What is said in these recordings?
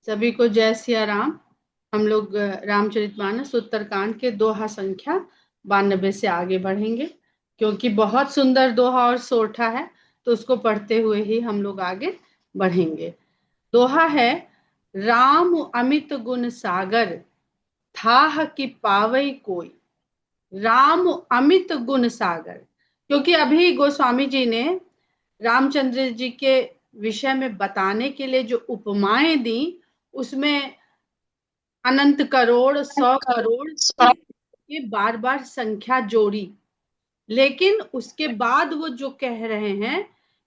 सभी को जय सिया राम। हम लोग रामचरितमानस उत्तरकांड के दोहा संख्या 92 से आगे बढ़ेंगे, क्योंकि बहुत सुंदर दोहा और सोरठा है, तो उसको पढ़ते हुए ही हम लोग आगे बढ़ेंगे। दोहा है, राम अमित गुण सागर, थाह कि पावई कोई। राम अमित गुण सागर, क्योंकि अभी गोस्वामी जी ने रामचंद्र जी के विषय में बताने के लिए जो उपमाएं दी, उसमें अनंत करोड़, 100 करोड़ की बार बार संख्या जोड़ी। लेकिन उसके बाद वो जो कह रहे हैं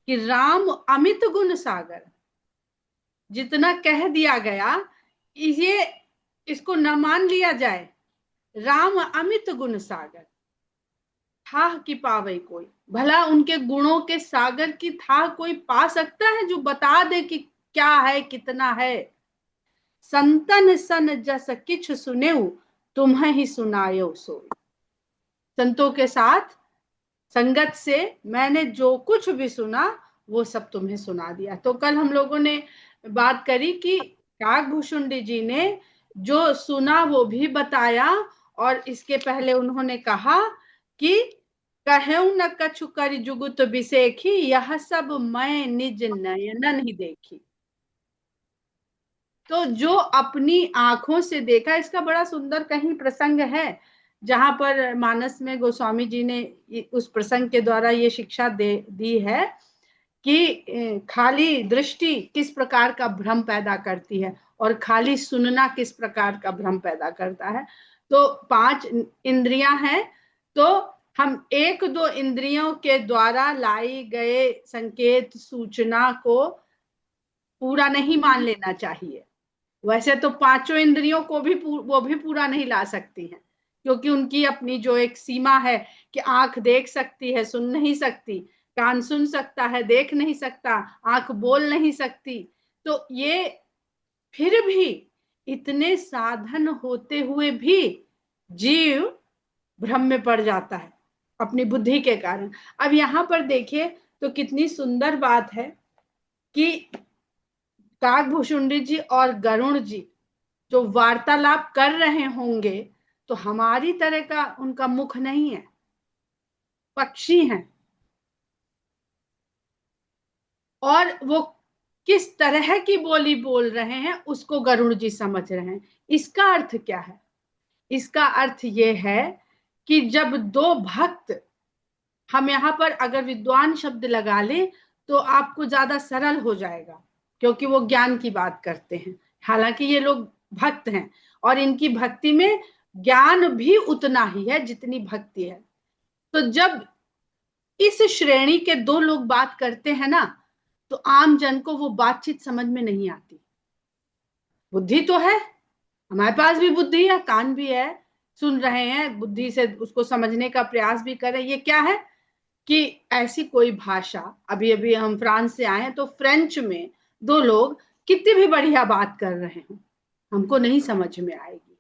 कि राम अमित गुण सागर, जितना कह दिया गया, ये इसको न मान लिया जाए। राम अमित गुण सागर, थाह की पावे कोई। भला उनके गुणों के सागर की थाह कोई पा सकता है जो बता दे कि क्या है, कितना है। संतन सन जस किछ सुनेऊ, तुम्हें ही सुनायो सोई। संतों के साथ संगत से मैंने जो कुछ भी सुना वो सब तुम्हें सुना दिया। तो कल हम लोगों ने बात करी कि काकभूषुंडी जी ने जो सुना वो भी बताया, और इसके पहले उन्होंने कहा कि कहूं न कछु कर जुगुत बिसेखी, यह सब मैं निज नयनन ही देखी। तो जो अपनी आंखों से देखा, इसका बड़ा सुंदर कहीं प्रसंग है, जहां पर मानस में गोस्वामी जी ने उस प्रसंग के द्वारा ये शिक्षा दे दी है कि खाली दृष्टि किस प्रकार का भ्रम पैदा करती है और खाली सुनना किस प्रकार का भ्रम पैदा करता है। तो 5 इंद्रियां हैं, तो हम 1-2 इंद्रियों के द्वारा लाई गए संकेत सूचना को पूरा नहीं मान लेना चाहिए। वैसे तो 5 इंद्रियों को भी वो भी पूरा नहीं ला सकती हैं, क्योंकि उनकी अपनी जो एक सीमा है कि आंख देख सकती है, सुन नहीं सकती, कान सुन सकता है, देख नहीं सकता, आंख बोल नहीं सकती। तो ये फिर भी इतने साधन होते हुए भी जीव भ्रम में पड़ जाता है अपनी बुद्धि के कारण। अब यहां पर देखिए तो कितनी सुंदर बात है कि काकभूषुंडी जी और गरुण जी जो वार्तालाप कर रहे होंगे, तो हमारी तरह का उनका मुख नहीं है, पक्षी हैं, और वो किस तरह की बोली बोल रहे हैं उसको गरुड़ जी समझ रहे हैं। इसका अर्थ क्या है? इसका अर्थ ये है कि जब दो भक्त, हम यहां पर अगर विद्वान शब्द लगा ले तो आपको ज्यादा सरल हो जाएगा, क्योंकि वो ज्ञान की बात करते हैं। हालांकि ये लोग भक्त हैं और इनकी भक्ति में ज्ञान भी उतना ही है जितनी भक्ति है। तो जब इस श्रेणी के दो लोग बात करते हैं ना, तो आम जन को वो बातचीत समझ में नहीं आती। बुद्धि तो है, हमारे पास भी बुद्धि है, कान भी है, सुन रहे हैं, बुद्धि से उसको समझने का प्रयास भी कर रहे हैं। ये क्या है कि ऐसी कोई भाषा, अभी अभी हम फ्रांस से आए हैं, तो फ्रेंच में दो लोग कितनी भी बढ़िया बात कर रहे हो, हमको नहीं समझ में आएगी,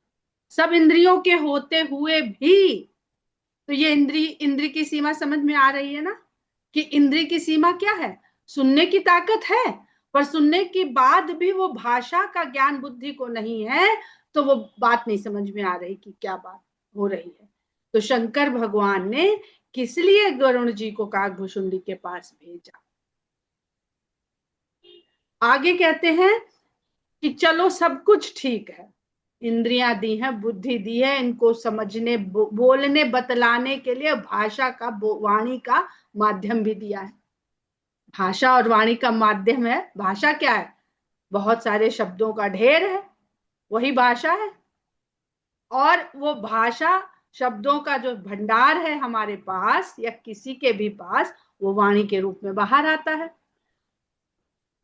सब इंद्रियों के होते हुए भी। तो ये इंद्री की सीमा समझ में आ रही है ना, कि इंद्री की सीमा क्या है? सुनने की ताकत है, पर सुनने के बाद भी वो भाषा का ज्ञान बुद्धि को नहीं है, तो वो बात नहीं समझ में आ रही कि क्या बात हो रही है। तो शंकर भगवान ने किस लिए गरुण जी को काकभूषुंडी के पास भेजा? आगे कहते हैं कि चलो सब कुछ ठीक है, इंद्रियां दी हैं, बुद्धि दी है, इनको समझने, बोलने बतलाने के लिए भाषा का, वाणी का माध्यम भी दिया है। भाषा और वाणी का माध्यम है। भाषा क्या है? बहुत सारे शब्दों का ढेर है, वही भाषा है। और वो भाषा, शब्दों का जो भंडार है हमारे पास या किसी के भी पास, वो वाणी के रूप में बाहर आता है।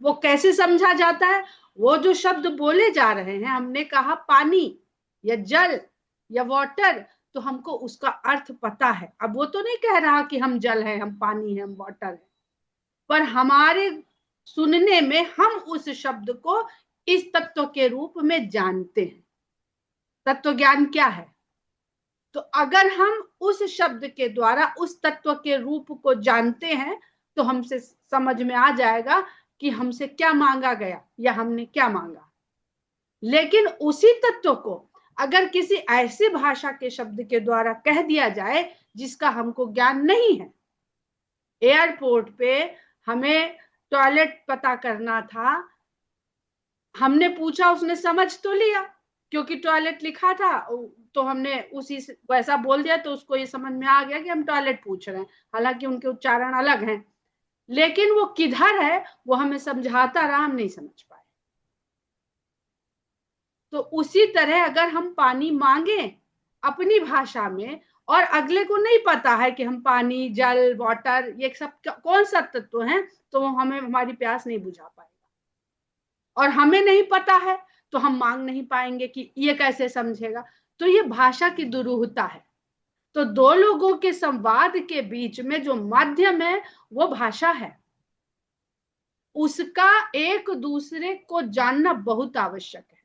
वो कैसे समझा जाता है? वो जो शब्द बोले जा रहे हैं, हमने कहा पानी या जल या वाटर, तो हमको उसका अर्थ पता है। अब वो तो नहीं कह रहा कि हम जल है, हम पानी है, हम वाटर है, पर हमारे सुनने में हम उस शब्द को इस तत्व के रूप में जानते हैं। तत्व ज्ञान क्या है? तो अगर हम उस शब्द के द्वारा उस तत्व के रूप को जानते हैं, तो हमसे समझ में आ जाएगा कि हमसे क्या मांगा गया या हमने क्या मांगा। लेकिन उसी तत्व को अगर किसी ऐसी भाषा के शब्द के द्वारा कह दिया जाए जिसका हमको ज्ञान नहीं है, एयरपोर्ट पे हमें टॉयलेट पता करना था, हमने पूछा, उसने समझ तो लिया क्योंकि टॉयलेट लिखा था, तो हमने उसी वैसा बोल दिया, तो उसको ये समझ में आ गया कि हम टॉयलेट पूछ रहे हैं, हालांकि उनके उच्चारण अलग हैं, लेकिन वो किधर है वो हमें समझाता रहा, हम नहीं समझ पाए। तो उसी तरह अगर हम पानी मांगे अपनी भाषा में और अगले को नहीं पता है कि हम पानी, जल, वाटर ये सब कौन सा तत्व है, तो वो हमें हमारी प्यास नहीं बुझा पाएगा। और हमें नहीं पता है तो हम मांग नहीं पाएंगे कि ये कैसे समझेगा। तो ये भाषा की दुरूहता है। तो दो लोगों के संवाद के बीच में जो माध्यम है वो भाषा है, उसका एक दूसरे को जानना बहुत आवश्यक है।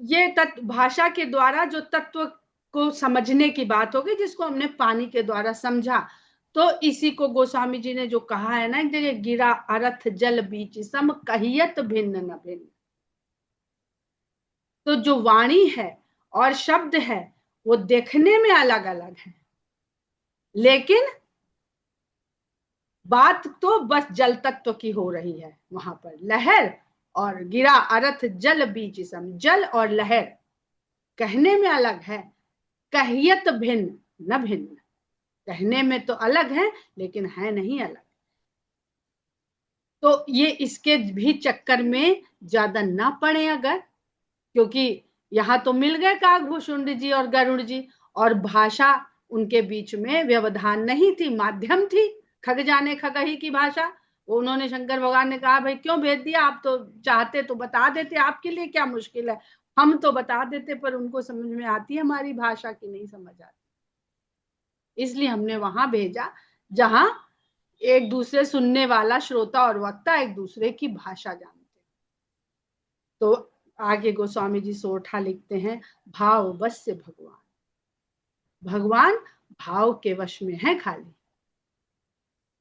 ये तत्व भाषा के द्वारा जो तत्व को समझने की बात होगी, जिसको हमने पानी के द्वारा समझा, तो इसी को गोस्वामी जी ने जो कहा है ना, एक जगह, गिरा अर्थ जल बीच सम कहियत भिन्न न भिन्न। तो जो वाणी है और शब्द है वो देखने में अलग अलग है, लेकिन बात तो बस जल तत्व की हो रही है। वहां पर लहर और गिरा अर्थ जल बीच सम, जल और लहर कहने में अलग है, कहियत भिन्न न भिन्न, कहने में तो अलग है लेकिन है नहीं अलग। तो ये इसके भी चक्कर में ज्यादा ना पड़े अगर, क्योंकि यहां तो मिल गए काकभूषुंड जी और गरुड़ जी, और भाषा उनके बीच में व्यवधान नहीं थी, माध्यम थी, खग जाने खगही की भाषा। उन्होंने, शंकर भगवान ने कहा, भाई क्यों भेज दिया, आप तो चाहते तो बता देते, आपके लिए क्या मुश्किल है, हम तो बता देते, पर उनको समझ में आती है हमारी भाषा की नहीं समझ आती, इसलिए हमने वहां भेजा जहां एक दूसरे सुनने वाला श्रोता और वक्ता एक दूसरे की भाषा जानते। तो आगे गोस्वामी जी सोठा लिखते हैं, भाव बस से भगवान, भगवान भाव के वश में है खाली,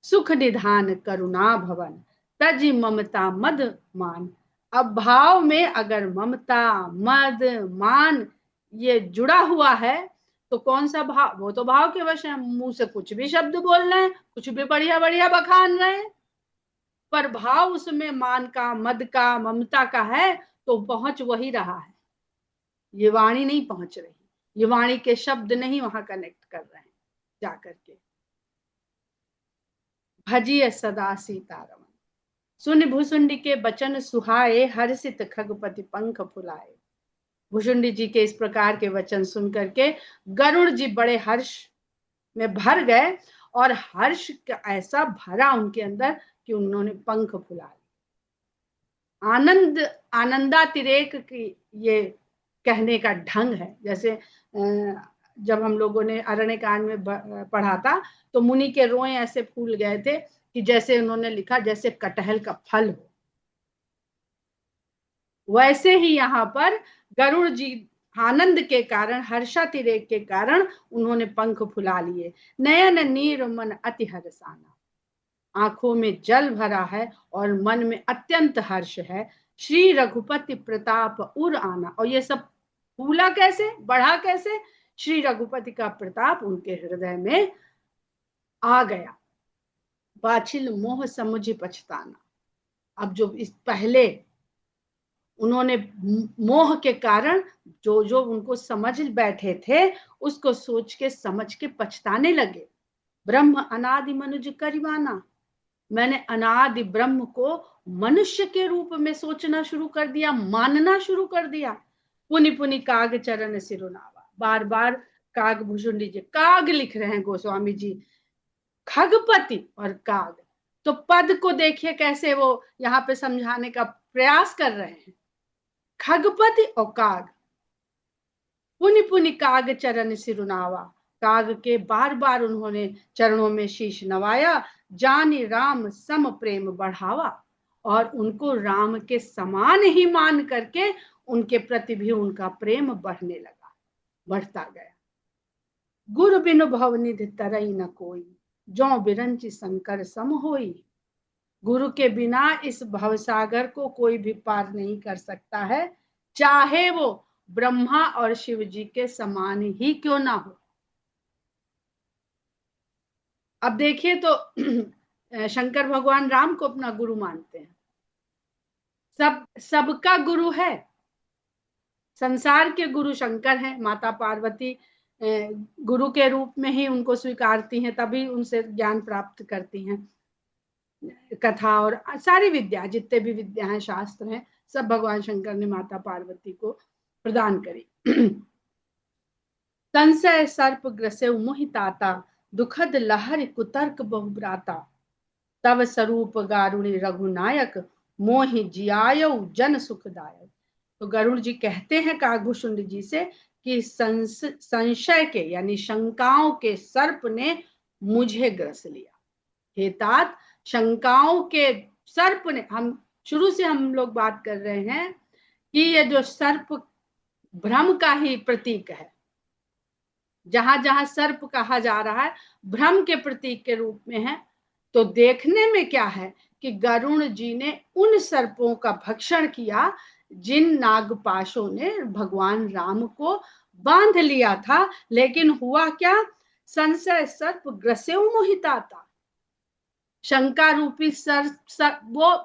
सुख निधान करुणा भवन तज ममता मद मान। अब भाव में अगर ममता, मद, मान ये जुड़ा हुआ है तो कौन सा भाव, वो तो भाव के वश है, मुंह से कुछ भी शब्द बोल रहे हैं, कुछ भी बढ़िया बढ़िया बखान रहे हैं, पर भाव उसमें मान का, मद का, ममता का है, तो पहुंच वही रहा है, ये वाणी नहीं पहुंच रही, ये वाणी के शब्द नहीं वहां कनेक्ट कर रहे हैं जाकर के। भजिए सदा सीतारमन, सुन भुसुंडी के बचन सुहाए, हर्षित खगपति पंख फुलाए। भुसुंडी जी के इस प्रकार के वचन सुन करके गरुड़ जी बड़े हर्ष में भर गए, और हर्ष ऐसा भरा उनके अंदर कि उन्होंने पंख फुला लिए। आनंद, आनंदातिरेक की ये कहने का ढंग है। जैसे जब हम लोगों ने अरण्य कांड में पढ़ा था, तो मुनि के रोए ऐसे फूल गए थे कि जैसे उन्होंने लिखा जैसे कटहल का फल हो, वैसे ही यहाँ पर गरुड़ जी आनंद के कारण, हर्षातिरेक के कारण उन्होंने पंख फुला लिए। नयन नीर मन अति हर्षाना, आंखों में जल भरा है और मन में अत्यंत हर्ष है। श्री रघुपति प्रताप उर आना, और ये सब फूला कैसे, बढ़ा कैसे, श्री रघुपति का प्रताप उनके हृदय में आ गया। बाछिल मोह समुझ पछताना, अब जो इस पहले उन्होंने मोह के कारण जो जो उनको समझ बैठे थे, उसको सोच के समझ के पछताने लगे। ब्रह्म अनादि मनुज करिवाना, मैंने अनादि ब्रह्म को मनुष्य के रूप में सोचना शुरू कर दिया, मानना शुरू कर दिया। पुनि पुनि काग चरण सिरुनावा, बार बार काग भुषुंडी जी, काग लिख रहे हैं गोस्वामी जी, खगपति और काग, तो पद को देखिए कैसे वो यहाँ पे समझाने का प्रयास कर रहे हैं। खगपति और काग, पुनि पुनि काग चरण सिरुनावा, काग के बार बार उन्होंने चरणों में शीश नवाया। जानी राम सम प्रेम बढ़ावा, और उनको राम के समान ही मान करके उनके प्रति भी उनका प्रेम बढ़ने लगा, बढ़ता गया। गुरु बिनु भवनिधि तरई न कोई, जो बिरंची शंकर सम होई। गुरु के बिना इस भवसागर को कोई भी पार नहीं कर सकता है, चाहे वो ब्रह्मा और शिव जी के समान ही क्यों ना हो। अब देखिए तो शंकर भगवान राम को अपना गुरु मानते हैं, सबका गुरु है। संसार के गुरु शंकर हैं, माता पार्वती गुरु के रूप में ही उनको स्वीकारती हैं, तभी उनसे ज्ञान प्राप्त करती हैं। कथा और सारी विद्या, जितने भी विद्या हैं, शास्त्र हैं, सब भगवान शंकर ने माता पार्वती को प्रदान करी। संशय सर्प ग्रसे मोहिताता, दुखद लहर कुतर्क बहुब्राता, तव स्वरूप गारुणी रघुनायक, मोहि जियायौ जन सुखदायक। तो गरुड़ जी कहते हैं काकभूषुंड जी से कि संशय के यानी शंकाओं के सर्प ने मुझे ग्रस लिया। हे तात, शंकाओं के सर्प ने, हम शुरू से हम लोग बात कर रहे हैं कि ये जो सर्प भ्रम का ही प्रतीक है, जहां जहां सर्प कहा जा रहा है भ्रम के प्रतीक के रूप में है। तो देखने में क्या है कि गरुड़ जी ने उन सर्पों का भक्षण किया जिन नागपाशों ने भगवान राम को बांध लिया था। लेकिन हुआ क्या, संशय सर्प ग्रसेउ मोहिताता, शंका रूपी सर्प वो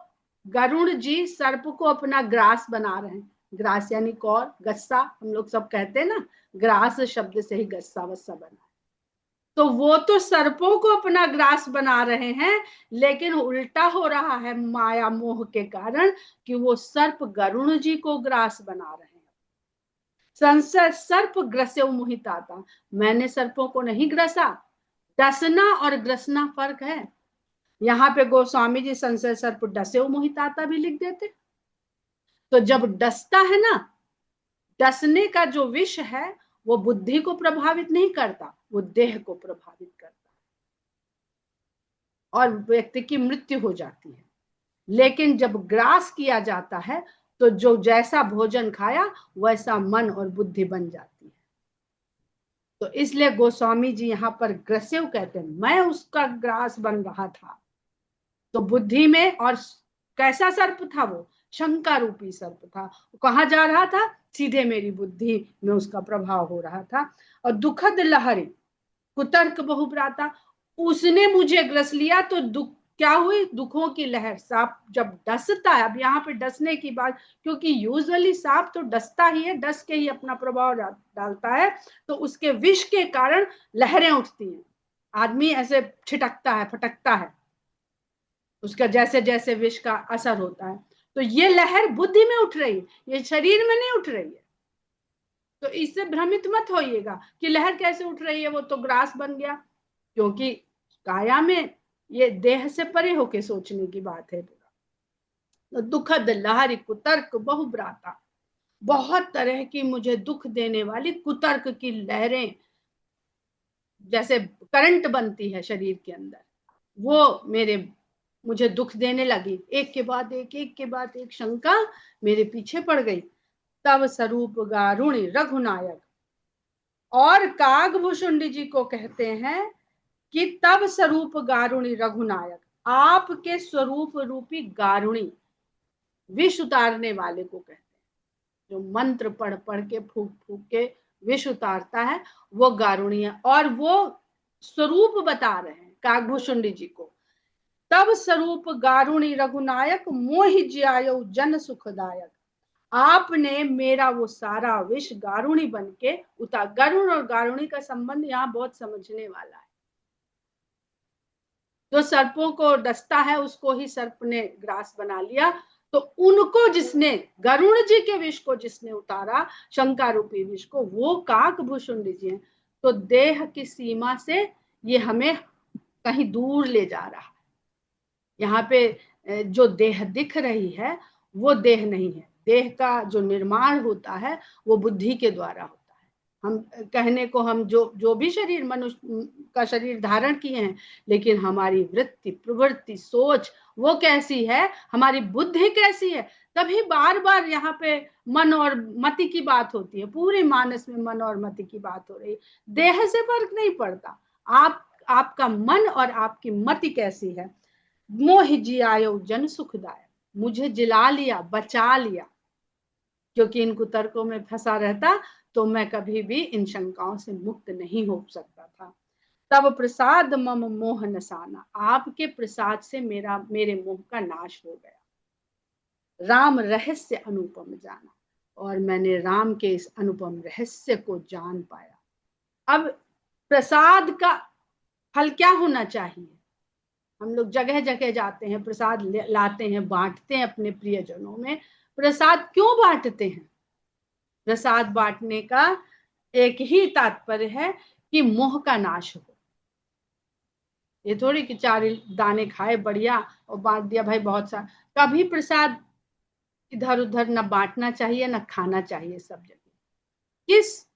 गरुड़ जी सर्प को अपना ग्रास बना रहे हैं। ग्रास यानी कौर, गस्सा, हम लोग सब कहते हैं ना, ग्रास शब्द से ही गस्सा वस्सा बना। तो वो तो सर्पों को अपना ग्रास बना रहे हैं, लेकिन उल्टा हो रहा है माया मोह के कारण कि वो सर्प गरुड़ जी को ग्रास बना रहे हैं। संशय सर्प ग्रसे मोहिताता, मैंने सर्पों को नहीं ग्रसा। डसना और ग्रसना फर्क है। यहाँ पे गोस्वामी जी संशय सर्प डसे मोहिताता भी लिख देते। तो जब डसता है ना, डसने का जो विष है वो बुद्धि को प्रभावित नहीं करता, वो देह को प्रभावित करता और व्यक्ति की मृत्यु हो जाती है। लेकिन जब ग्रास किया जाता है तो जो जैसा भोजन खाया वैसा मन और बुद्धि बन जाती है। तो इसलिए गोस्वामी जी यहाँ पर ग्रसेव कहते हैं, मैं उसका ग्रास बन रहा था। तो बुद्धि में, और कैसा सर्प था वो, शंका रूपी सर्प था। कहाँ जा रहा था, सीधे मेरी बुद्धि में उसका प्रभाव हो रहा था। और दुखद लहरी कुतर्क बहुब्राता, उसने मुझे ग्रस लिया तो दुख क्या हुई, दुखों की लहर। सांप जब डसता है, अब यहाँ पे डसने की बात, क्योंकि यूजुअली सांप तो डसता ही है, डस के ही अपना प्रभाव डालता है, तो उसके विष के कारण लहरें उठती हैं, आदमी ऐसे छिटकता है, फटकता है, उसका जैसे जैसे विष का असर होता है। तो ये लहर बुद्धि में उठ रही है, ये शरीर में नहीं उठ रही है। तो इससे भ्रमित मत होइएगा कि लहर कैसे उठ रही है, वो तो ग्रास बन गया। क्योंकि काया में ये देह से परे होके सोचने की बात है। तो दुखद लहरी कुतर्क बहुब्राता, बहुत तरह की मुझे दुख देने वाली कुतर्क की लहरें, जैसे करंट बनती है शरीर के अंदर, वो मुझे दुख देने लगी। एक के बाद एक के बाद एक शंका मेरे पीछे पड़ गई। तब स्वरूप गारुणी रघुनायक, और काकभूषुंडी जी को कहते हैं कि तब स्वरूप गारुणी रघुनायक, आपके स्वरूप रूपी गारुणी, विष उतारने वाले को कहते हैं। जो मंत्र पढ़ पढ़ के फूक फूक के विष उतारता है वो गारुणी है। और वो स्वरूप बता रहे हैं काकभूषुंडी जी को, तब स्वरूप गारुणी रघुनायक, मोहि जियायो जन सुखदायक, आपने मेरा वो सारा विष गारुणी बन के उतार। गरुण और गारुणी का संबंध यहाँ बहुत समझने वाला है। जो सर्पों को डसता है उसको ही सर्प ने ग्रास बना लिया। तो उनको जिसने, गरुण जी के विष को जिसने उतारा, शंका रूपी विष को, वो काकभूषुंडी जी हैं। तो देह की सीमा से ये हमें कहीं दूर ले जा रहा है। यहाँ पे जो देह दिख रही है वो देह नहीं है। देह का जो निर्माण होता है वो बुद्धि के द्वारा होता है। हम कहने को हम जो जो भी शरीर, मनुष्य का शरीर धारण किए हैं, लेकिन हमारी वृत्ति, प्रवृत्ति, सोच वो कैसी है, हमारी बुद्धि कैसी है। तभी बार बार यहाँ पे मन और मति की बात होती है। पूरे मानस में मन और मति की बात हो रही है। देह से फर्क नहीं पड़ता, आपका मन और आपकी मति कैसी है। मोह जियायो जन सुखदाय, मुझे जिला लिया, बचा लिया, क्योंकि इन कुतर्कों में फंसा रहता तो मैं कभी भी इन शंकाओं से मुक्त नहीं हो सकता था। तब प्रसाद मम मोह नसाना, आपके प्रसाद से मेरे मोह का नाश हो गया। राम रहस्य अनुपम जाना, और मैंने राम के इस अनुपम रहस्य को जान पाया। अब प्रसाद का फल क्या होना चाहिए? हम लोग जगह जगह जाते हैं, प्रसाद लाते हैं, बांटते हैं अपने प्रियजनों में। प्रसाद क्यों बांटते हैं? प्रसाद बांटने का एक ही तात्पर्य है कि मोह का नाश हो। ये थोड़ी कि 4 दाने खाए बढ़िया और बांट दिया भाई बहुत सा। कभी प्रसाद इधर उधर न बांटना चाहिए, न खाना चाहिए सब जगह। किस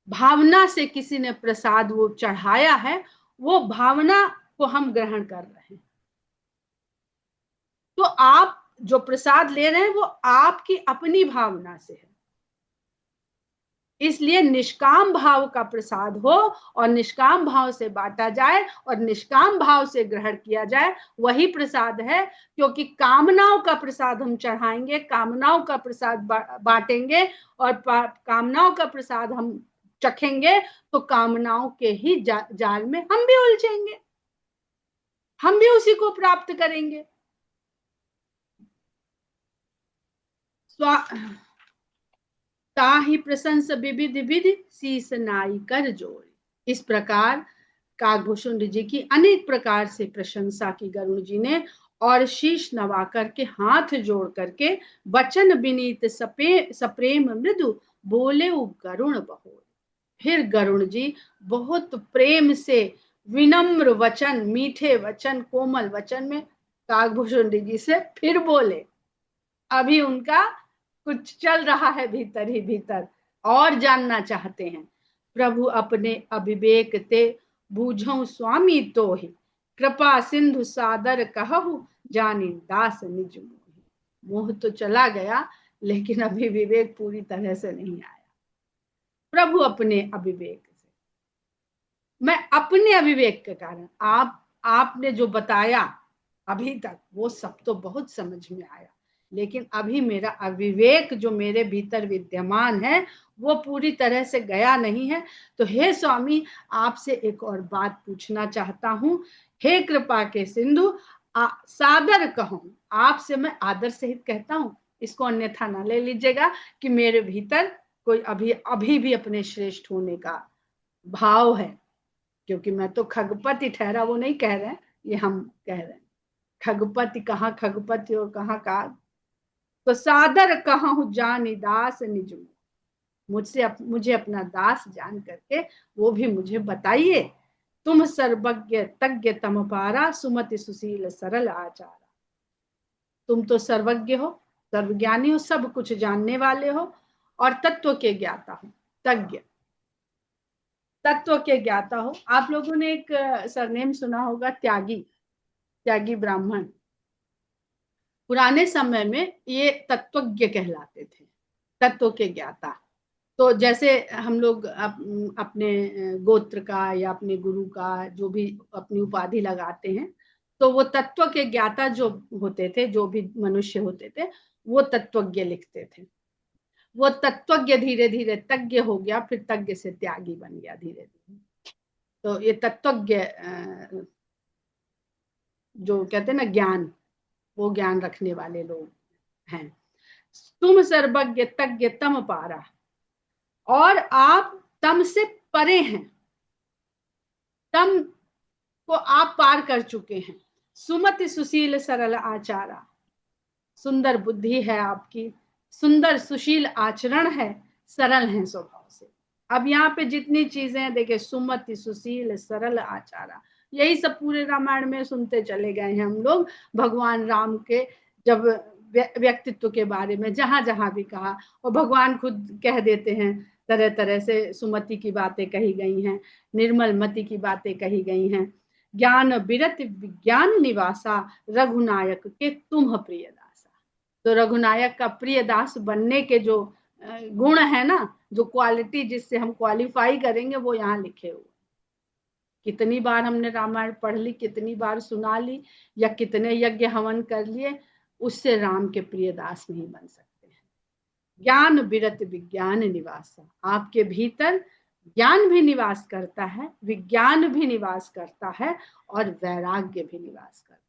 भावना से किसी ने प्रसाद वो चढ़ाया है, वो भावना को हम ग्रहण कर रहे हैं। तो आप जो प्रसाद ले रहे हैं वो आपकी अपनी भावना से है, इसलिए निष्काम भाव का प्रसाद हो और निष्काम भाव से बांटा जाए और निष्काम भाव से ग्रहण किया जाए, वही प्रसाद है। क्योंकि कामनाओं का प्रसाद हम चढ़ाएंगे, कामनाओं का प्रसाद बांटेंगे और कामनाओं का प्रसाद हम चखेंगे तो कामनाओं के ही जाल में हम भी उलझेंगे, हम भी उसी को प्राप्त करेंगे। ताहि प्रशंस विविध विधि शीस नाई कर जोड़। इस प्रकार काकभूषुंड जी की अनेक प्रकार से प्रशंसा की गरुड़ जी ने, और शीश नवा करके हाथ जोड़ करके वचन विनीत सप्रेम मृदु बोले गरुण बहोर। फिर गरुड़ जी बहुत प्रेम से विनम्र वचन, मीठे वचन, कोमल वचन में काकभूषुंड जी से फिर बोले। अभी उनका कुछ चल रहा है भीतर ही भीतर, और जानना चाहते हैं। प्रभु अपने अविवेक ते बूझो स्वामी तो ही, कृपा सिंधु सादर कहु जानी दास निज मोहि। मोह तो चला गया, लेकिन अभी विवेक पूरी तरह से नहीं आया। प्रभु अपने अविवेक से, मैं अपने अविवेक के कारण, आपने जो बताया अभी तक वो सब तो बहुत समझ में आया, लेकिन अभी मेरा अविवेक जो मेरे भीतर विद्यमान है वो पूरी तरह से गया नहीं है। तो हे स्वामी, आपसे एक और बात पूछना चाहता हूँ। हे कृपा के सिंधु, सादर कहूं, आपसे मैं आदर सहित कहता हूँ, इसको अन्यथा ना ले लीजिएगा कि मेरे भीतर कोई अभी भी अपने श्रेष्ठ होने का भाव है। क्योंकि मैं तो खगपति ठहरा, वो नहीं कह रहे हैं, ये हम कह रहे हैं। खगपति कहाँ खगपति और कहाँ का। तो सादर कहूं जानी दास निज, मुझे अपना दास जान करके वो भी मुझे बताइए। तुम सर्वज्ञ तज्ञ तम पारा, सुमति सुशील सरल आचारा। तुम तो सर्वज्ञ हो, सर्वज्ञानी हो, सब कुछ जानने वाले हो और तत्व के ज्ञाता हो, तज्ञ, तत्व के ज्ञाता हो। आप लोगों ने एक सरनेम सुना होगा, त्यागी, त्यागी ब्राह्मण। पुराने समय में ये तत्वज्ञ कहलाते थे, तत्व के ज्ञाता। तो जैसे हम लोग अपने गोत्र का या अपने गुरु का जो भी अपनी उपाधि लगाते हैं, तो वो तत्व के ज्ञाता जो होते थे, जो भी मनुष्य होते थे, वो तत्वज्ञ लिखते थे। वो तत्वज्ञ धीरे धीरे तज्ञ हो गया, फिर तज्ञ से त्यागी बन गया धीरे धीरे। तो ये तत्वज्ञ जो कहते हैं ना ज्ञान, वो ज्ञान रखने वाले लोग हैं। तुम सर्वज्ञ तज्ञ तम पारा, और आप तम से परे हैं, तम को आप पार कर चुके हैं। सुमति सुशील सरल आचारा, सुंदर बुद्धि है आपकी, सुंदर सुशील आचरण है, सरल है स्वभाव से। अब यहाँ पे जितनी चीजें देखिए, सुमति सुशील सरल आचारा, यही सब पूरे रामायण में सुनते चले गए हैं हम लोग। भगवान राम के जब व्यक्तित्व के बारे में जहां जहां भी कहा, और भगवान खुद कह देते हैं, तरह तरह से सुमति की बातें कही गई हैं, निर्मल मति की बातें कही गई हैं। ज्ञान विरत विज्ञान निवासा, रघुनायक के तुम प्रिय दासा। तो रघुनायक का प्रिय दास बनने के जो गुण है ना, जो क्वालिटी जिससे हम क्वालिफाई करेंगे, वो यहाँ लिखे हुए। कितनी बार हमने रामायण पढ़ ली, कितनी बार सुना ली, या कितने यज्ञ हवन कर लिए, उससे राम के प्रिय दास नहीं बन सकते हैं। ज्ञान विरत विज्ञान निवास, आपके भीतर ज्ञान भी निवास करता है, विज्ञान भी निवास करता है, और वैराग्य भी निवास करता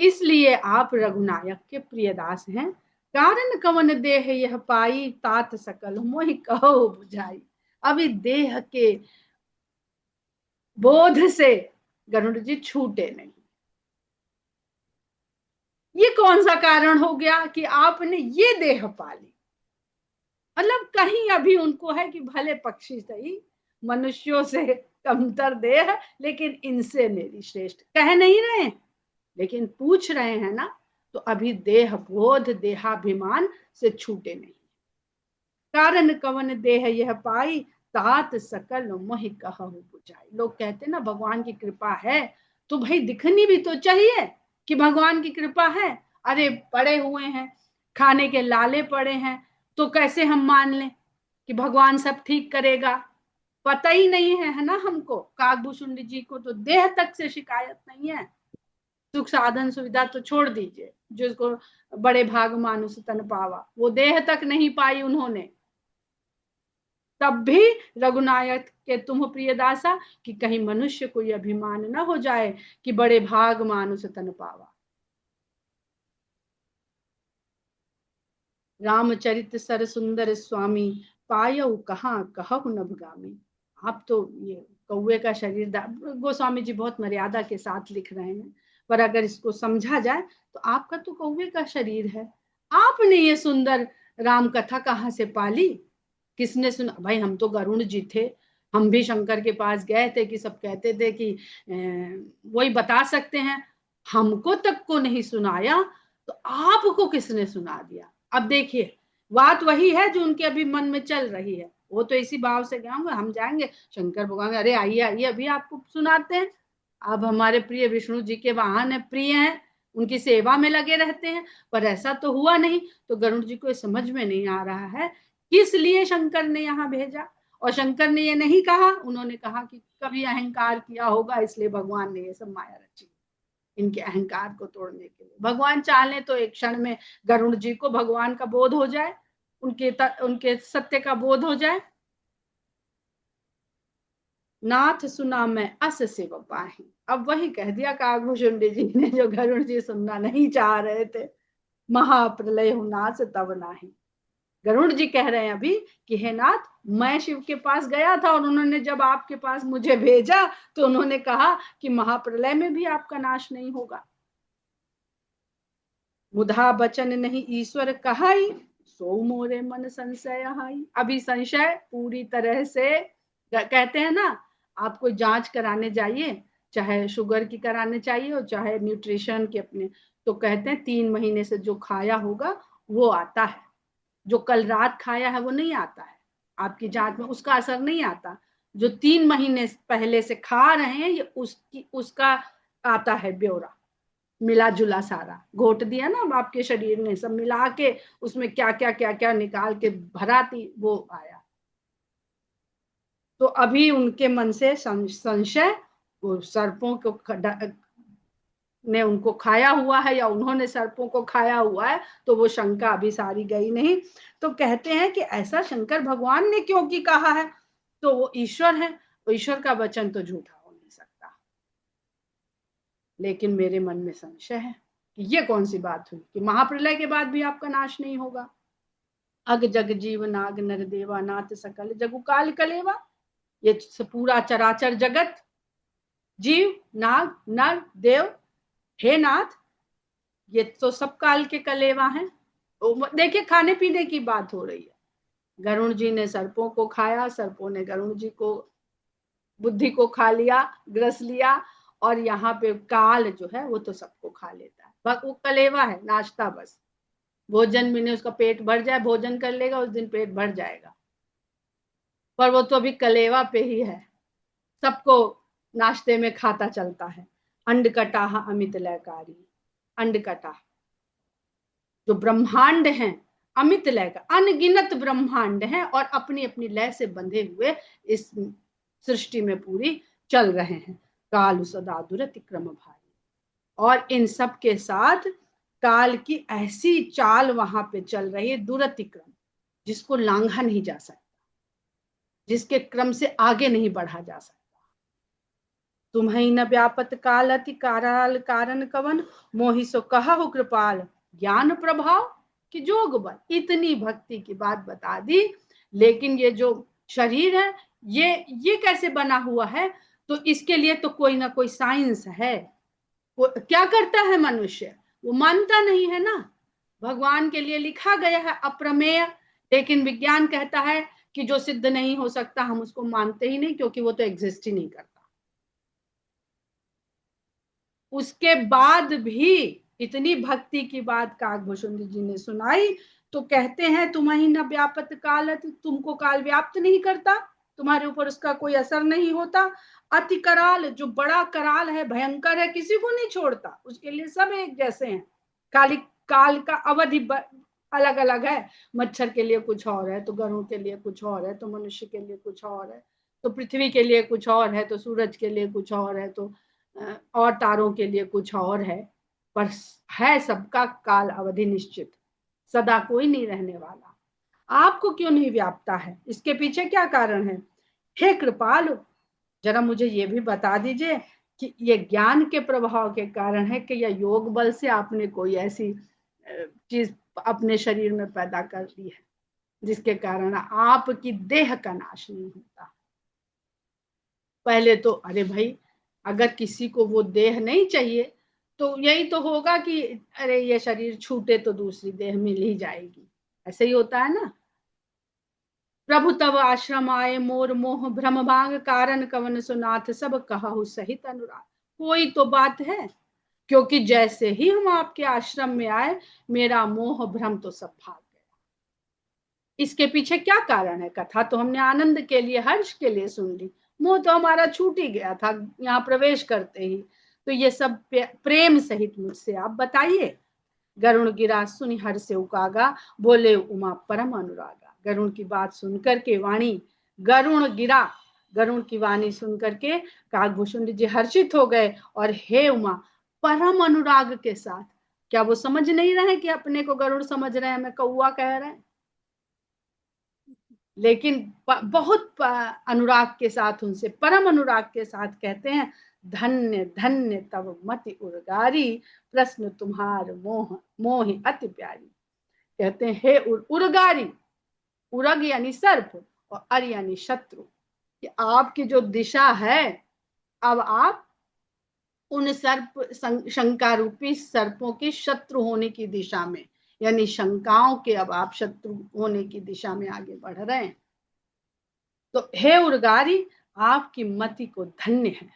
है। इसलिए आप रघुनायक के प्रियदास हैं। कारण कवन देह यह पाई, तात सकल मोहि कहो बुझाई। अभी देह के बोध से गरुड़ जी छूटे नहीं। ये कौन सा कारण हो गया कि आपने ये देह पाली? मतलब कहीं अभी उनको है कि भले पक्षी सही, मनुष्यों से कमतर देह, लेकिन इनसे मेरी श्रेष्ठ। कह नहीं रहे, लेकिन पूछ रहे हैं ना, तो अभी देह बोध, देहाभिमान से छूटे नहीं। कारण कवन देह यह पाई, तात सकल मोहि कहु बुझाई। लोग कहते ना भगवान की कृपा है, तो भाई दिखनी भी तो चाहिए कि भगवान की कृपा है। अरे पड़े हुए हैं, खाने के लाले पड़े हैं, तो कैसे हम मान लें कि भगवान सब ठीक करेगा? पता ही नहीं है ना हमको। काकभूषुंड जी को तो देह तक से शिकायत नहीं है, सुख साधन सुविधा तो छोड़ दीजिए, जिसको बड़े भाग मानुष तन पावा, वो देह तक नहीं पाई उन्होंने। तब भी रघुनायक के तुम प्रियदासा, कि कहीं मनुष्य को यह अभिमान न हो जाए कि बड़े भाग मानुष तन पावा। रामचरित सर सुंदर स्वामी, पायऊ कहाँ कहु नभगामी। आप तो ये कौवे का शरीर, गोस्वामी जी बहुत मर्यादा के साथ लिख रहे हैं, पर अगर इसको समझा जाए तो आपका तो कौवे का शरीर है। आपने ये सुंदर राम कथा कहाँ से पाली? किसने सुना? भाई हम तो गरुड़ जी थे, हम भी शंकर के पास गए थे कि सब कहते थे कि वही बता सकते हैं, हमको तक को नहीं सुनाया, तो आपको किसने सुना दिया? अब देखिए, बात वही है जो उनके अभी मन में चल रही है। वो तो इसी भाव से गए होंगे, हम जाएंगे शंकर भगवान, अरे आइए आइए अभी आपको सुनाते हैं। अब हमारे प्रिय विष्णु जी के वाहन है, प्रिय हैं, उनकी सेवा में लगे रहते हैं, पर ऐसा तो हुआ नहीं। तो गरुड़ जी को समझ में नहीं आ रहा है किस लिए शंकर ने यहाँ भेजा। और शंकर ने ये नहीं कहा, उन्होंने कहा कि कभी अहंकार किया होगा, इसलिए भगवान ने ये सब माया रची, इनके अहंकार को तोड़ने के लिए। भगवान चाहे तो एक क्षण में गरुड़ जी को भगवान का बोध हो जाए, उनके सत्य का बोध हो जाए। नाथ सुना मैं अस शिव पाही। अब वही कह दिया काकभूषुंड जी ने जो गरुड़ जी सुनना नहीं चाह रहे थे, महाप्रलय हूं नाथ तब नाही। गरुड़ जी कह रहे हैं अभी कि हे नाथ, मैं शिव के पास गया था, और उन्होंने जब आपके पास मुझे भेजा तो उन्होंने कहा कि महाप्रलय में भी आपका नाश नहीं होगा। मुधा बचन नहीं ईश्वर कहाई, सो मोरे मन संशय हाई। अभी संशय पूरी तरह से, कहते हैं ना, आप कोई जांच कराने जाइए, चाहे शुगर की कराने चाहिए और चाहे न्यूट्रिशन की अपने, तो कहते हैं 3 महीने से जो खाया होगा वो आता है, जो कल रात खाया है वो नहीं आता है, आपकी जांच में उसका असर नहीं आता। जो 3 महीने पहले से खा रहे हैं, ये उसका आता है ब्यौरा, मिला जुला सारा घोट दिया ना आपके शरीर ने, सब मिला के उसमें क्या क्या क्या क्या निकाल के भराती, वो आया। तो अभी उनके मन से संशय, वो सर्पों को ने उनको खाया हुआ है या उन्होंने सर्पों को खाया हुआ है, तो वो शंका अभी सारी गई नहीं। तो कहते हैं कि ऐसा शंकर भगवान ने क्यों की कहा है, तो वो ईश्वर है, तो ईश्वर का वचन तो झूठा हो नहीं सकता। लेकिन मेरे मन में संशय है कि ये कौन सी बात हुई कि महाप्रलय के बाद भी आपका नाश नहीं होगा। अग जग जीव नाग नर देवा, नाथ सकल जगु काल कलेवा। ये पूरा चराचर जगत, जीव नाग नर देव, हे नाथ, ये तो सब काल के कलेवा हैं। देखिए खाने पीने की बात हो रही है, गरुड़ जी ने सर्पों को खाया, सर्पों ने गरुड़ जी को बुद्धि को खा लिया, ग्रस लिया, और यहाँ पे काल जो है वो तो सबको खा लेता है, वो कलेवा है, नाश्ता बस, भोजन भी नहीं, उसका पेट भर जाए, भोजन कर लेगा उस दिन पेट भर जाएगा, पर वो तो अभी कलेवा पे ही है, सबको नाश्ते में खाता चलता है। अंड कटाह अमित लयकारी, अंड कटाह जो ब्रह्मांड हैं, अमित लय का, अनगिनत ब्रह्मांड हैं, और अपनी अपनी लय से बंधे हुए इस सृष्टि में पूरी चल रहे हैं। काल सदा दुरतिक्रम भारी, और इन सब के साथ काल की ऐसी चाल वहां पे चल रही है, दुरतिक्रम, जिसको लांघा नहीं जा सकता, जिसके क्रम से आगे नहीं बढ़ा जा सकता। तुम्हें न व्यापत काल अति काराल कारण कवन, मोहि सो कहु कृपाल ज्ञान प्रभाव कि जोग बल। इतनी भक्ति की बात बता दी, लेकिन ये जो शरीर है ये कैसे बना हुआ है, तो इसके लिए तो कोई ना कोई साइंस है। वो क्या करता है मनुष्य, वो मानता नहीं है ना। भगवान के लिए लिखा गया है अप्रमेय, लेकिन विज्ञान कहता है कि जो सिद्ध नहीं हो सकता हम उसको मानते ही नहीं, क्योंकि वो तो एग्जिस्ट ही नहीं करता। उसके बाद भी इतनी भक्ति की बात काकभूषुंड जी ने सुनाई, तो कहते हैं तुम्हें न व्यापत काल, तुमको काल व्याप्त नहीं करता, तुम्हारे ऊपर उसका कोई असर नहीं होता। अति कराल, जो बड़ा कराल है, भयंकर है, किसी को नहीं छोड़ता, उसके लिए सब एक जैसे हैं। काली काल का अवधि अलग अलग है, मच्छर के लिए कुछ और है, तो गरुड़ के लिए कुछ और है, तो मनुष्य के लिए कुछ और है, तो पृथ्वी के लिए कुछ और है, तो सूरज के लिए कुछ और है, तो और तारों के लिए कुछ और है। पर है सबका काल अवधि निश्चित, सदा कोई नहीं रहने वाला। आपको क्यों नहीं व्यापता है, इसके पीछे क्या कारण है? हे कृपालु, जरा मुझे ये भी बता दीजिए कि ये ज्ञान के प्रभाव के कारण है कि या योग बल से आपने कोई ऐसी चीज अपने शरीर में पैदा कर ली है जिसके कारण आपकी देह का नाश नहीं होता। पहले तो अरे भाई, अगर किसी को वो देह नहीं चाहिए तो यही तो होगा कि अरे ये शरीर छूटे तो दूसरी देह मिल ही जाएगी, ऐसे ही होता है ना। प्रभु तब आश्रम आए मोर मोह भ्रम भांग, कारण कवन सुनाथ सब कहु सहित अनुराग। कोई तो बात है, क्योंकि जैसे ही हम आपके आश्रम में आए मेरा मोह भ्रम तो सब भाग गया। इसके पीछे क्या कारण है? कथा तो हमने आनंद के लिए, हर्ष के लिए सुन ली, मोह तो हमारा छूट ही गया था यहाँ प्रवेश करते ही। तो ये सब प्रेम सहित मुझसे आप बताइए। गरुण गिरा सुनि हर से उकागा, बोले उमा परम अनुरागा। गरुण की बात सुनकर के वाणी, गरुण गिरा, गरुण की वाणी सुन करके काकभूषुंड जी हर्षित हो गए, और हे उमा, परम अनुराग के साथ। क्या वो समझ नहीं रहे कि अपने को गरुड़ समझ रहे हैं, हमें कौआ कह रहे हैं? लेकिन बहुत अनुराग के साथ, उनसे परम अनुराग के साथ कहते हैं, धन्य धन्य तब मति उर्गारी, प्रश्न तुम्हार मोह मोह अति प्यारी। कहते हैं हे उर्गारी, उरग यानी सर्प और अर यानी शत्रु, कि आपकी जो दिशा है, अब आप उन सर्प शंका रूपी सर्पों की शत्रु होने की दिशा में, यानी शंकाओं के अब आप शत्रु होने की दिशा में आगे बढ़ रहे हैं। तो हे उर्गारी, आपकी मति को धन्य है।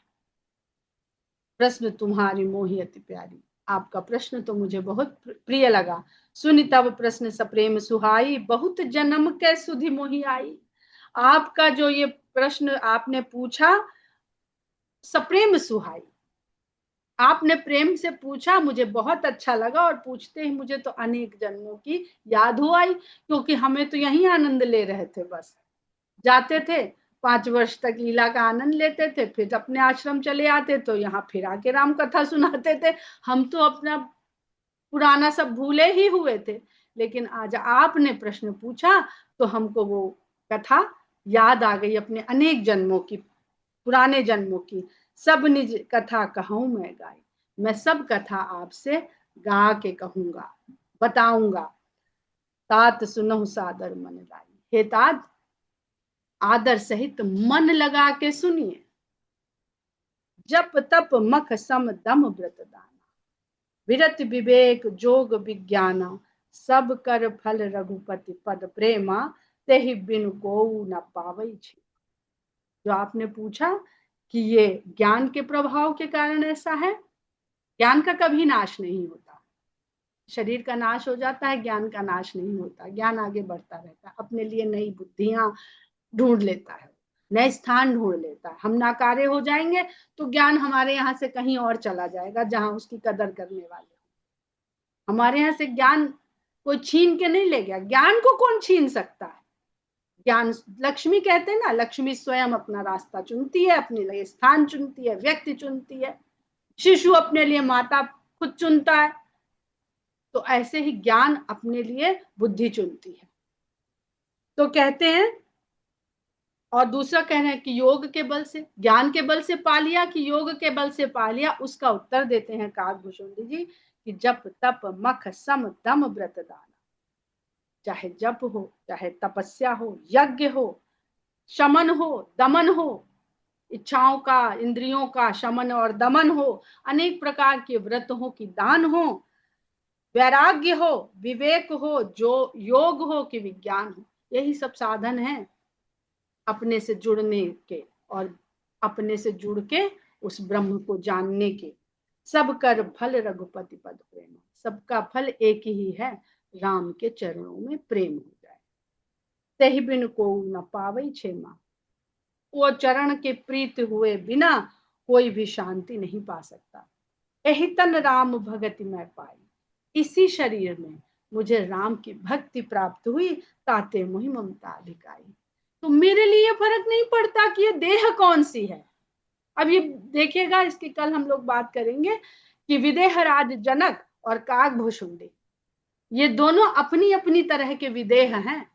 प्रश्न तुम्हारी मोही अति प्यारी, आपका प्रश्न तो मुझे बहुत प्रिय लगा। सुनि तब प्रश्न सप्रेम सुहाई, बहुत जन्म कै सुधि मोही आई। आपका जो ये प्रश्न आपने पूछा, सप्रेम सुहाई, आपने प्रेम से पूछा, मुझे बहुत अच्छा लगा, और पूछते ही मुझे तो अनेक जन्मों की याद हो आई, क्योंकि हमें तो यही आनंद ले रहे थे, बस जाते थे 5 वर्ष तक लीला का आनंद लेते थे, फिर अपने आश्रम चले आते, तो यहाँ फिर आके राम कथा सुनाते थे। हम तो अपना पुराना सब भूले ही हुए थे, लेकिन आज आपने प्रश्न पूछा तो हमको वो कथा याद आ गई, अपने अनेक जन्मों की, पुराने जन्मों की। सब निज कथा कहूं मैं गाई, मैं सब कथा आपसे गा के कहूंगा, बताऊंगा। तात सुनहु सादर मन लाई, हे तात, आदर सहित मन लगा के सुनिए। जप तप मख सम दम व्रत दाना, विरत विवेक जोग विज्ञाना, सब कर फल रघुपति पद प्रेमा, तेहि बिनु को न पावई छी। जो आपने पूछा कि ये ज्ञान के प्रभाव के कारण ऐसा है, ज्ञान का कभी नाश नहीं होता। शरीर का नाश हो जाता है, ज्ञान का नाश नहीं होता। ज्ञान आगे बढ़ता रहता है, अपने लिए नई बुद्धियां ढूंढ लेता है, नए स्थान ढूंढ लेता है। हम नाकारे हो जाएंगे तो ज्ञान हमारे यहाँ से कहीं और चला जाएगा जहां उसकी कदर करने वाले। हमारे यहाँ से ज्ञान कोई छीन के नहीं ले गया, ज्ञान को कौन छीन सकता है? ज्ञान, लक्ष्मी कहते हैं ना, लक्ष्मी स्वयं अपना रास्ता चुनती है, अपने लिए स्थान चुनती है, व्यक्ति चुनती है। शिशु अपने लिए माता खुद चुनता है, तो ऐसे ही ज्ञान अपने लिए बुद्धि चुनती है। तो कहते हैं, और दूसरा कह रहे हैं कि योग के बल से, ज्ञान के बल से पा लिया कि योग के बल से पा लिया, उसका उत्तर देते हैं काकभूषुंडी जी कि जप तप मख सम दम व्रत दान। चाहे जप हो, चाहे तपस्या हो, यज्ञ हो, शमन हो, दमन हो, इच्छाओं का, इंद्रियों का शमन और दमन हो, अनेक प्रकार के व्रत हो कि दान हो, वैराग्य हो, विवेक हो, जो योग हो कि विज्ञान हो, यही सब साधन है अपने से जुड़ने के और अपने से जुड़ के उस ब्रह्म को जानने के। सब कर फल रघुपति पद प्रेम, सबका फल एक ही है, राम के चरणों में प्रेम हो जाए। तहि बिन को न पावई क्षेमा, वो चरण के प्रीत हुए बिना कोई भी शांति नहीं पा सकता। यही तन राम भगति मैं पाई, इसी शरीर में मुझे राम की भक्ति प्राप्त हुई, ताते मोहि ममता अधिकाई। तो मेरे लिए फर्क नहीं पड़ता कि ये देह कौन सी है। अब ये देखिएगा, इसकी कल हम लोग बात करेंगे कि विदेहराज जनक और काकभूषुंडी, ये दोनों अपनी अपनी तरह के विदेह हैं।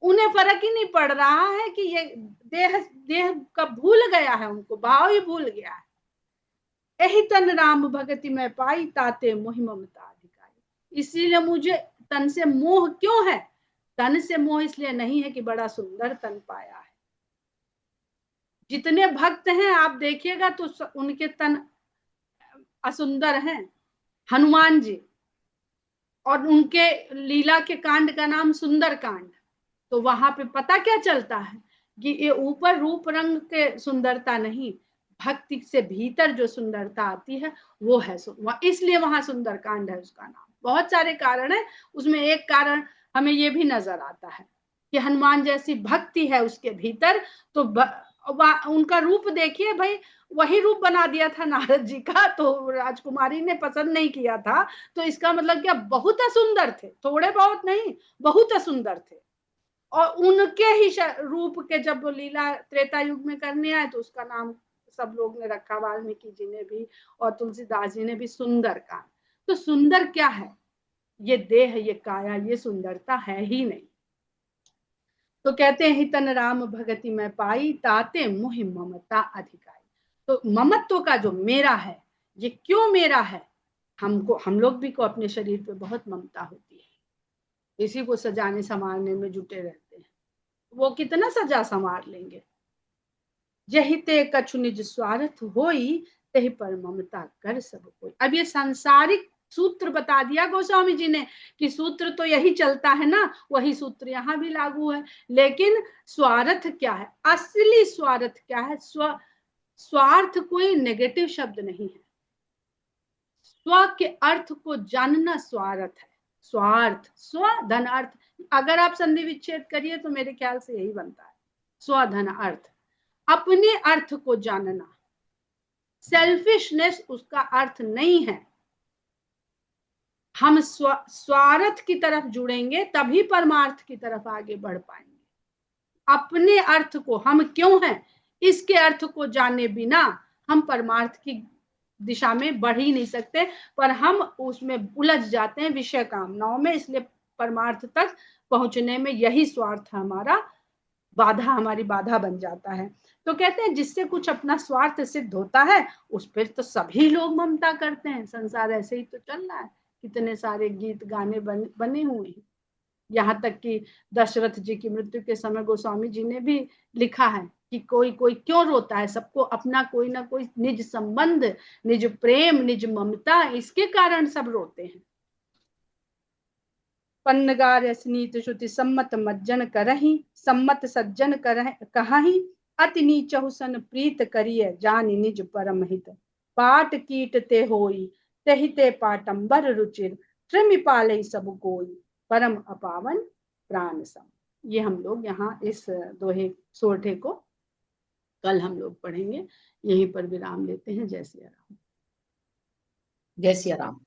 उन्हें फर्क ही नहीं पड़ रहा है कि ये देह देह का भूल गया है, उनको भाव ही भूल गया है। यही तन राम भगति में पाई, ताते मोहि ममता अधिकारी। इसीलिए मुझे तन से मोह क्यों है? तन से मोह इसलिए नहीं है कि बड़ा सुंदर तन पाया है। जितने भक्त हैं आप देखिएगा तो उनके तन असुंदर हैं। हनुमान जी, और उनके लीला के कांड का नाम सुंदर कांड। तो वहां पे पता क्या चलता है कि ये ऊपर रूप रंग के सुंदरता नहीं, भक्ति से भीतर जो सुंदरता आती है वो है, इसलिए वहां सुंदर कांड है उसका नाम। बहुत सारे कारण है, उसमें एक कारण हमें ये भी नजर आता है कि हनुमान जैसी भक्ति है उसके भीतर। तो उनका रूप देखिए भाई, वही रूप बना दिया था नारद जी का, तो राजकुमारी ने पसंद नहीं किया था। तो इसका मतलब क्या, बहुत सुंदर थे, थोड़े बहुत नहीं, बहुत सुंदर थे। और उनके ही रूप के जब वो लीला त्रेता युग में करने आए तो उसका नाम सब लोग ने रखा, वाल्मीकि जी ने भी और तुलसीदास जी ने भी, सुंदर कांड। तो सुंदर क्या है? ये देह, ये काया, ये सुंदरता है ही नहीं। तो कहते हैं हितन राम भगति में पाई, ताते मोहि ममता अधिकारी। तो ममत्व का जो मेरा है, ये क्यों मेरा है? हमको, हम लोग भी को अपने शरीर पे बहुत ममता होती है, इसी को सजाने संवारने में जुटे रहते हैं। वो कितना सजा संवार लेंगे। यही ते कछु निज स्वार्थ होई, तही पर ममता कर सब कोई। अब ये सांसारिक सूत्र बता दिया गोस्वामी जी ने कि सूत्र तो यही चलता है ना, वही सूत्र यहाँ भी लागू है। लेकिन स्वार्थ क्या है? असली स्वार्थ क्या है? स्वार्थ कोई नेगेटिव शब्द नहीं है। स्व के अर्थ को जानना स्वार्थ है। स्वार्थ, स्व धन अर्थ, अगर आप संधि विच्छेद करिए तो मेरे ख्याल से यही बनता है, स्व धन अर्थ, अपने अर्थ को जानना। सेल्फिशनेस उसका अर्थ नहीं है। हम स्वार्थ की तरफ जुड़ेंगे तभी परमार्थ की तरफ आगे बढ़ पाएंगे। अपने अर्थ को, हम क्यों हैं, इसके अर्थ को जाने बिना हम परमार्थ की दिशा में बढ़ ही नहीं सकते, पर हम उसमें उलझ जाते हैं विषय कामनाओं में। इसलिए परमार्थ तक पहुंचने में यही स्वार्थ हमारा बाधा, हमारी बाधा बन जाता है। तो कहते हैं जिससे कुछ अपना स्वार्थ सिद्ध होता है उस पर तो सभी लोग ममता करते हैं। संसार ऐसे ही तो चल रहा है, कितने सारे गीत गाने बने हुए हैं। यहाँ तक कि दशरथ जी की मृत्यु के समय गोस्वामी जी ने भी लिखा है कि कोई कोई क्यों रोता है, सबको अपना कोई ना कोई निज संबंध, निज प्रेम, निज ममता, इसके कारण सब रोते हैं। पन्नगार स्नीत श्रुति सम्मत मज्जन करही, सम्मत सज्जन कहाही, अति नीचहु सन प्रीत करिय जानि निज परम हित। पाट कीट ते होई, तेहि ते पाटंबर रुचिर, त्रिमि पाले सब कोई, परम अपावन प्राण सम। ये हम लोग यहाँ इस दोहे सोरठे को कल हम लोग पढ़ेंगे। यहीं पर विराम लेते हैं। जय सिया राम। जय सिया राम।